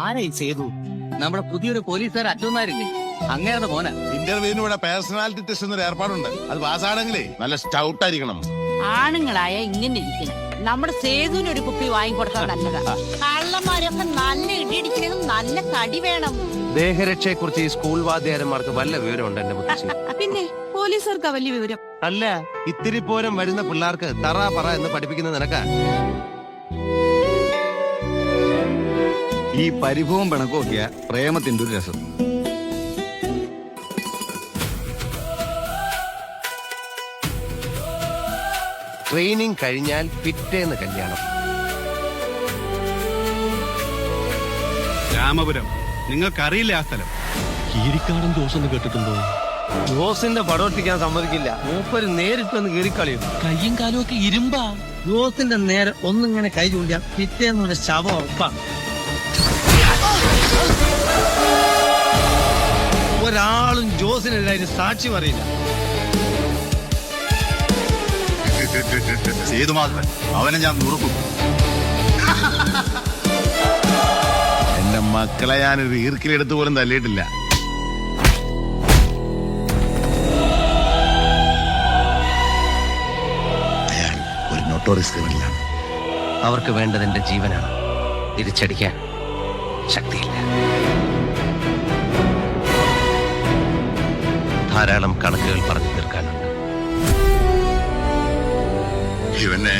ആരായി ചെയ്തു? നമ്മുടെ പുതിയൊരു പോലീസുകാർ അച്ഛന്മാരില്ലേ, അങ്ങേരുടെ മോന. ഇന്റർവ്യൂവിന് ഇവിടെ പേഴ്സണാലിറ്റി ടെസ്റ്റ് എന്നൊരു ഏർപ്പാടുണ്ട്. അത് പാസ്സാണെങ്കിലേ നല്ല സ്റ്റൗട്ട് ആയിരിക്കണം. ആണുങ്ങളായ ഇങ്ങനെ ഇരിക്കണം. നമ്മുടെ സേതുവിന് ഒരു കുപ്പി വാങ്ങിക്കൊടുക്കാൻ നല്ലതാ. കള്ളന്മാരൊക്കെ നല്ല ഇടിയിടിക്കണം, നല്ല കടി വേണം. ദേഹരക്ഷയെ കുറിച്ച് ഈ സ്കൂൾ വാദ്യാരന്മാർക്ക് വല്ല വിവരമുണ്ട് എന്റെ മുത്തശ്ശി? പിന്നെ പോലീസുകാർക്ക് വലിയ വിവരം. അല്ല, ഇത്തിരി പോരം വരുന്ന പിള്ളേർക്ക് തറ പറ എന്ന് പഠിപ്പിക്കുന്ന നിനക്കാ. ഈ പരിഭവം പിണക്കൊക്കെയ പ്രേമത്തിന്റെ ഒരു രസം. ട്രെയിനിങ് കഴിഞ്ഞാൽ പിറ്റേന്ന് കല്യാണം. രാമപുരം, നിങ്ങൾക്കറിയില്ല ആ സ്ഥലം. കീരിക്കാടൻ ജോസെന്ന് കേട്ടിട്ടുണ്ടോ? ജോസിന്റെ പടമൊട്ടിക്കാൻ സമ്മതിക്കില്ല. മൂപ്പര് നേരിട്ടൊന്ന് കീറിക്കളിയും. കയ്യും കാലും ഒക്കെ ഇരുമ്പാ. ജോസിന്റെ നേരെ ഒന്നിങ്ങനെ കൈ ചൂണ്ടിയാൽ പിറ്റേന്ന് ശവം ഉറപ്പാണ്. ഒരാളും ജോസിനെതിരായി സാക്ഷി പറയില്ല. സേതുമാധവൻ, അവനെ ഞാൻ നുറുക്കും. എന്റെ മക്കളെ ഞാനൊരു ഈർക്കിലെടുത്ത് പോലും തല്ലിയിട്ടില്ല. അയാൾ ഒരു നോട്ടോറിയസ് ക്രിമിനലാണ്. അവർക്ക് വേണ്ടത് എന്റെ ജീവനാണ്. തിരിച്ചടിക്കാൻ ശക്തിയില്ല. ധാരാളം കണക്കുകൾ പറഞ്ഞു തീർക്കാനുണ്ട്. ഇവനെ